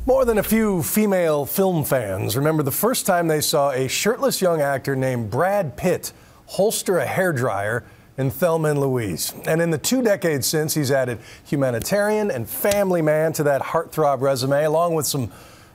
More than a few female film fans remember the first time they saw a shirtless young actor named Brad Pitt holster a hairdryer in Thelma and Louise. And in the 2 decades since, he's added humanitarian and family man to that heartthrob resume, along with some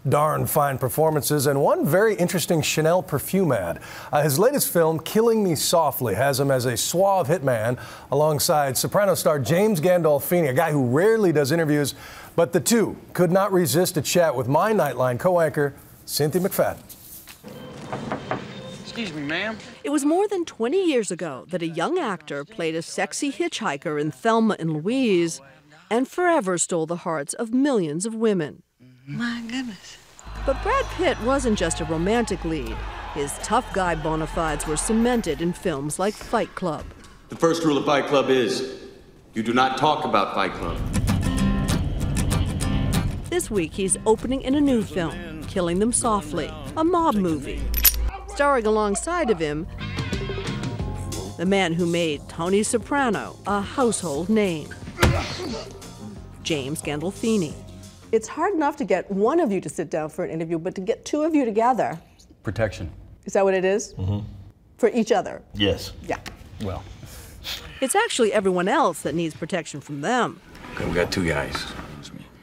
darn fine performances and one very interesting Chanel perfume ad. His latest film, Killing Me Softly, has him as a suave hitman alongside soprano star James Gandolfini, a guy who rarely does interviews, but the two could not resist a chat with my Nightline co-anchor, Cynthia McFadden. Excuse me, ma'am. It was more than 20 years ago that a young actor played a sexy hitchhiker in Thelma and Louise and forever stole the hearts of millions of women. My goodness. But Brad Pitt wasn't just a romantic lead. His tough guy bona fides were cemented in films like Fight Club. The first rule of Fight Club is you do not talk about Fight Club. This week, he's opening in a new film, Killing Them Softly, a mob movie. Starring alongside of him, the man who made Tony Soprano a household name, James Gandolfini. It's hard enough to get one of you to sit down for an interview, but to get two of you together. Protection. Is that what it is? Mm-hmm. For each other? Yes. Yeah. Well. It's actually everyone else that needs protection from them. Okay, we got 2 guys.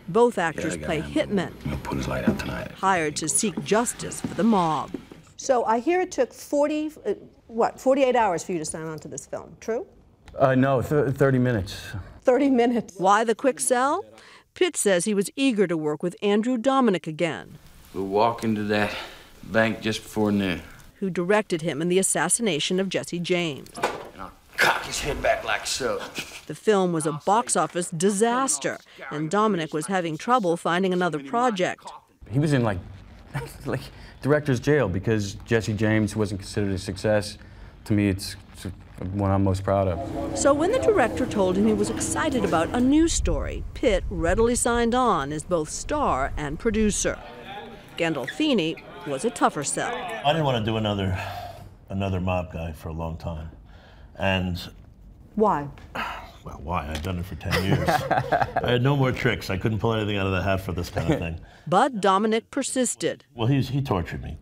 Both actors play hitmen, I'm gonna put his light out tonight. hired to seek justice for the mob. So I hear it took 48 hours for you to sign on to this film, true? No, 30 minutes. 30 minutes. Why the quick sell? Pitt says he was eager to work with Andrew Dominik again, We'll walk into that bank just before noon. who directed him in the assassination of Jesse James. And I'll cock his head back like so. The film was a box office disaster, and Dominik was having trouble finding another project. He was in like director's jail because Jesse James wasn't considered a success. To me, it's one I'm most proud of. So when the director told him he was excited about a new story, Pitt readily signed on as both star and producer. Gandolfini was a tougher sell. I didn't want to do another mob guy for a long time. And Why? well, why? I'd done it for 10 years. I had no more tricks. I couldn't pull anything out of the hat for this kind of thing. But Dominik persisted. Well, he tortured me.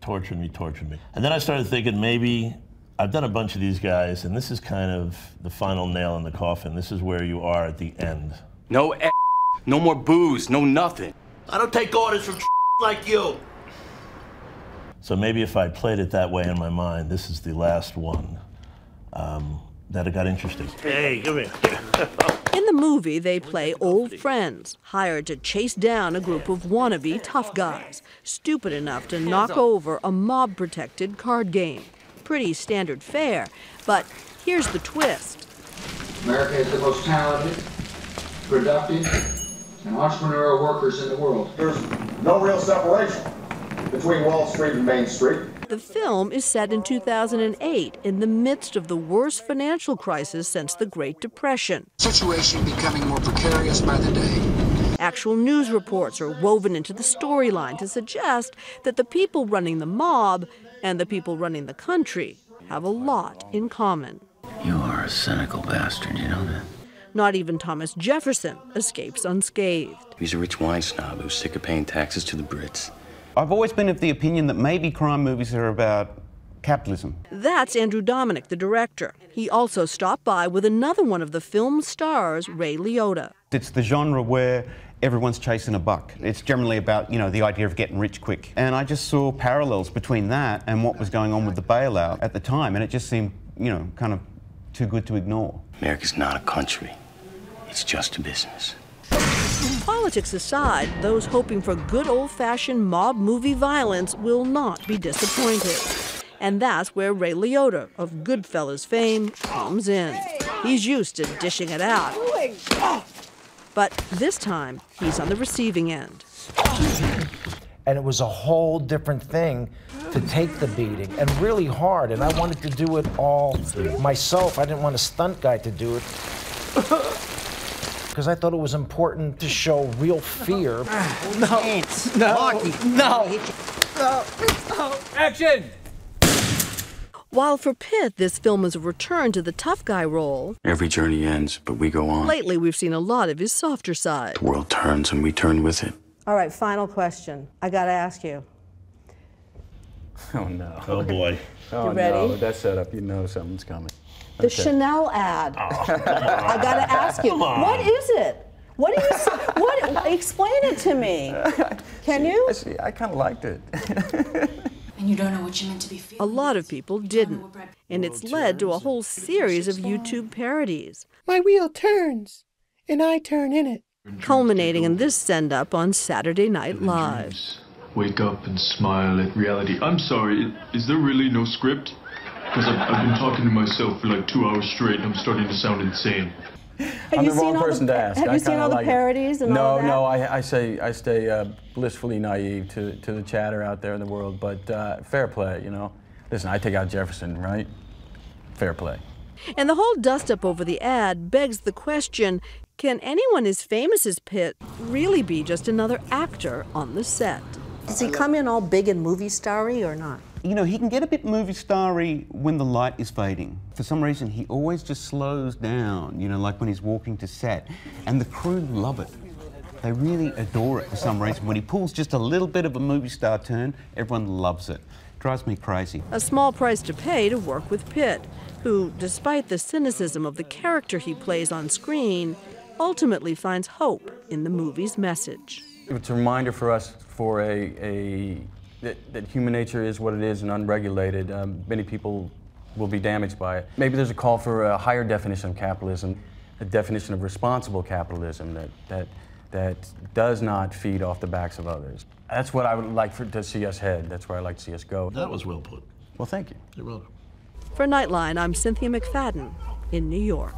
And then I started thinking maybe I've done a bunch of these guys, and this is kind of the final nail in the coffin. This is where you are at the end. No no more booze, no nothing. I don't take orders from like you. So maybe if I played it that way in my mind, this is the last one, that it got interesting. Hey, come here. In the movie, they play old friends, hired to chase down a group of wannabe tough guys, stupid enough to knock over a mob-protected card game. Pretty standard fare, but here's the twist. America is the most talented, productive, and entrepreneurial workers in the world. There's no real separation between Wall Street and Main Street. The film is set in 2008, in the midst of the worst financial crisis since the Great Depression. Situation becoming more precarious by the day. Actual news reports are woven into the storyline to suggest that the people running the mob and the people running the country have a lot in common. You are a cynical bastard, you know that? Not even Thomas Jefferson escapes unscathed. He's a rich wine snob who's sick of paying taxes to the Brits. I've always been of the opinion that maybe crime movies are about capitalism. That's Andrew Dominik, the director. He also stopped by with another one of the film's stars, Ray Liotta. It's the genre where everyone's chasing a buck. It's generally about, the idea of getting rich quick. And I just saw parallels between that and what was going on with the bailout at the time, and it just seemed, kind of too good to ignore. America's not a country. It's just a business. Politics aside, those hoping for good old-fashioned mob movie violence will not be disappointed. And that's where Ray Liotta of Goodfellas fame comes in. He's used to dishing it out. But this time, he's on the receiving end. And it was a whole different thing to take the beating, and really hard, and I wanted to do it all myself. I didn't want a stunt guy to do it. Because I thought it was important to show real fear. No. Action! While for Pitt, this film is a return to the tough guy role, Every journey ends, but we go on. lately we've seen a lot of his softer side. The world turns and we turn with it. All right, final question. I got to ask you. Oh, no. Oh, boy. Oh, You ready? no, that setup, you know something's coming. The Okay. Chanel ad. I got to ask you. What is it? What do you? What? Explain it to me. Can you? See, I kind of liked it. And you don't know what you're meant to be feeling. A lot of people didn't, and it's led to a whole series of YouTube parodies. My wheel turns, and I turn in it. Culminating in this send-up on Saturday Night Live. Wake up and smile at reality. I'm sorry, is there really no script? Because I've been talking to myself for like 2 hours straight and I'm starting to sound insane. I'm the wrong person to ask. Have you seen all the parodies and all that? No, I stay blissfully naive to the chatter out there in the world, but fair play, you know. Listen, I take out Jefferson, right? Fair play. And the whole dust-up over the ad begs the question, can anyone as famous as Pitt really be just another actor on the set? Does he come in all big and movie starry or not? You know, he can get a bit movie starry when the light is fading. For some reason, he always just slows down, you know, like when he's walking to set. And the crew love it. They really adore it for some reason. When he pulls just a little bit of a movie star turn, everyone loves it. Drives me crazy. A small price to pay to work with Pitt, who, despite the cynicism of the character he plays on screen, ultimately finds hope in the movie's message. It's a reminder for us that human nature is what it is and unregulated. Many people will be damaged by it. Maybe there's a call for a higher definition of capitalism, a definition of responsible capitalism that does not feed off the backs of others. That's what I would like to see us head. That's where I'd like to see us go. That was well put. Well, thank you. You're welcome. For Nightline, I'm Cynthia McFadden in New York.